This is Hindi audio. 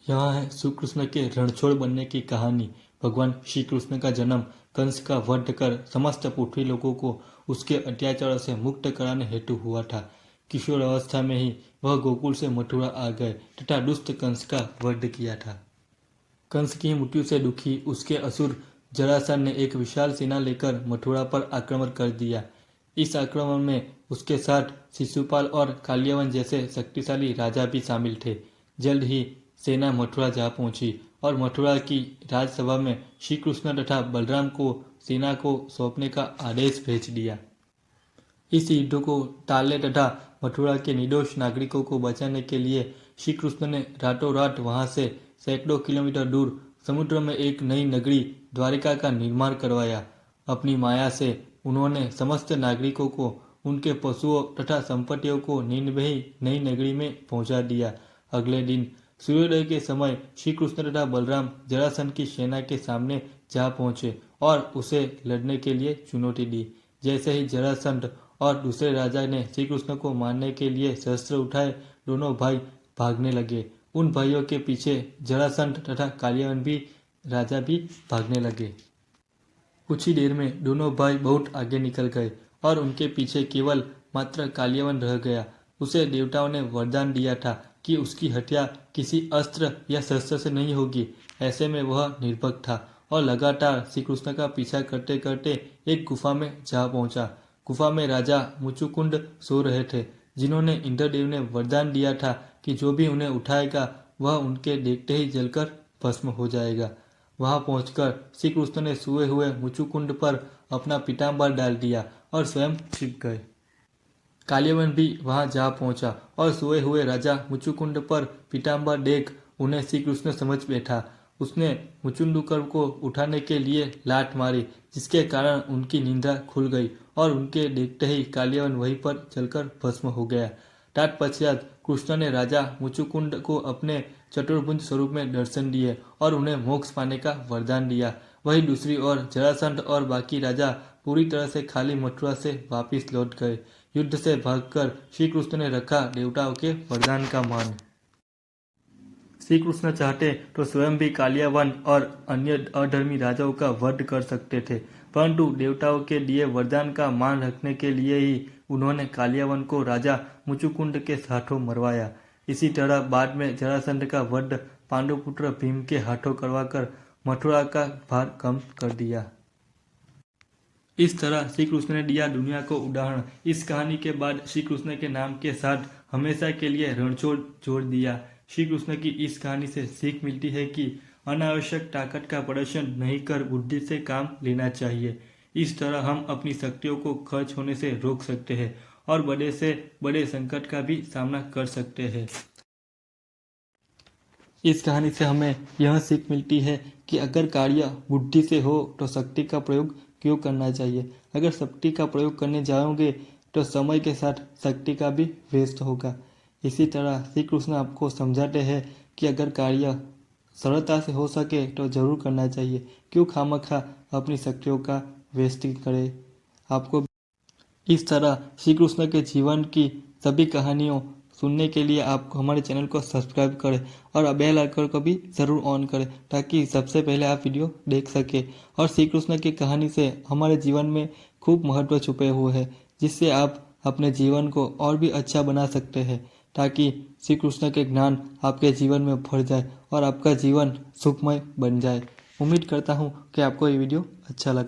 यहाँ है श्री कृष्ण के रणछोड़ बनने की कहानी। भगवान श्री कृष्ण का जन्म कंस का वध कर समस्त पृथ्वी लोगों को उसके अत्याचार से मुक्त कराने हेतु हुआ था। किशोर अवस्था में ही वह गोकुल से मथुरा आ गए तथा दुष्ट कंस का वध किया था। कंस की मृत्यु से दुखी उसके असुर जरासंध ने एक विशाल सेना लेकर मथुरा पर आक्रमण कर दिया। इस आक्रमण में उसके साथ शिशुपाल और कालियावन जैसे शक्तिशाली राजा भी शामिल थे। जल्द ही सेना मथुरा जा पहुंची और मथुरा की राजसभा में श्री कृष्ण तथा बलराम को सेना को सौंपने का आदेश भेज दिया। इस युद्ध को टालने तथा मथुरा के निर्दोष नागरिकों को बचाने के लिए श्री कृष्ण ने रातों रात वहां से सैकड़ों किलोमीटर दूर समुद्र में एक नई नगरी द्वारिका का निर्माण करवाया। अपनी माया से उन्होंने समस्त नागरिकों को उनके पशुओं तथा संपत्तियों को नींद में ही नई नगरी में पहुंचा दिया। अगले दिन सूर्योदय के समय श्री कृष्ण तथा बलराम जरासंध की सेना के सामने जा पहुंचे और उसे लड़ने के लिए चुनौती दी। जैसे ही जरासंध और दूसरे राजा ने श्री कृष्ण को मारने के लिए शस्त्र उठाए, दोनों भाई भागने लगे। उन भाइयों के पीछे जरासंध तथा कालियावन भी राजा भी भागने लगे। कुछ ही देर में दोनों भाई बहुत आगे निकल गए और उनके पीछे केवल मात्र कालियावन रह गया। उसे देवताओं ने वरदान दिया था कि उसकी हत्या किसी अस्त्र या शस्त्र से नहीं होगी। ऐसे में वह निर्भक था और लगातार श्री कृष्ण का पीछा करते करते एक गुफा में जा पहुंचा। गुफा में राजा मुचुकुंद सो रहे थे, जिन्होंने इंद्रदेव ने वरदान दिया था कि जो भी उन्हें उठाएगा वह उनके देखते ही जलकर भस्म हो जाएगा। वहां पहुंचकर श्री कृष्ण ने सोए हुए मुचुकुंद पर अपना पीताम्बर डाल दिया और स्वयं छिप गए। कालियावन भी वहां जा पहुंचा और सोए हुए राजा मुचुकुंद पर पीताम्बर देख उन्हें श्री कृष्ण समझ बैठा। उसने मुचुकुंद को उठाने के लिए लात मारी, जिसके कारण उनकी निंद्रा खुल गई और उनके देखते ही कालियावन वहीं पर जलकर भस्म हो गया। तत्पश्चात कृष्ण ने राजा मुचुकुंद को अपने चतुर्भुज स्वरूप में दर्शन दिए और उन्हें मोक्ष पाने का वरदान दिया। वहीं दूसरी ओर जरासंध और बाकी राजा पूरी तरह से खाली मथुरा से वापिस लौट गए। युद्ध से भागकर श्री कृष्ण ने रखा देवताओं के वरदान का मान। श्री कृष्ण चाहते तो स्वयं भी कालियावन और अन्य अधर्मी राजाओं का वध कर सकते थे, परंतु देवताओं के दिए वरदान का मान रखने के लिए ही उन्होंने कालियावन को राजा मुचुकुंद के हाथों मरवाया। इसी तरह बाद में जरासंध का वध पांडुपुत्र भीम के हाथों करवाकर मथुरा का भार कम कर दिया। इस तरह श्री कृष्ण ने दिया दुनिया को उदाहरण। इस कहानी के बाद श्री कृष्ण के नाम के साथ हमेशा के लिए रणछोड़ जोड़ दिया। श्री कृष्ण की इस कहानी से सीख मिलती है कि अनावश्यक ताकत का प्रदर्शन नहीं कर बुद्धि से काम लेना चाहिए। इस तरह हम अपनी शक्तियों को खर्च होने से रोक सकते हैं और बड़े से बड़े संकट का भी सामना कर सकते हैं। इस कहानी से हमें यह सीख मिलती है कि अगर कार्य बुद्धि से हो तो शक्ति का प्रयोग क्यों करना चाहिए। अगर शक्ति का प्रयोग करने जाओगे तो समय के साथ शक्ति का भी वेस्ट होगा। इसी तरह श्री कृष्ण आपको समझाते हैं कि अगर कार्य सरलता से हो सके तो जरूर करना चाहिए, क्यों खामखा अपनी शक्तियों का वेस्ट करे। आपको इस तरह श्री कृष्ण के जीवन की सभी कहानियों सुनने के लिए आप हमारे चैनल को सब्सक्राइब करें और बेल आइकन को भी ज़रूर ऑन करें, ताकि सबसे पहले आप वीडियो देख सकें। और श्री कृष्ण की कहानी से हमारे जीवन में खूब महत्व छुपे हुए हैं, जिससे आप अपने जीवन को और भी अच्छा बना सकते हैं, ताकि श्री कृष्ण के ज्ञान आपके जीवन में भर जाए और आपका जीवन सुखमय बन जाए। उम्मीद करता हूँ कि आपको ये वीडियो अच्छा लगा।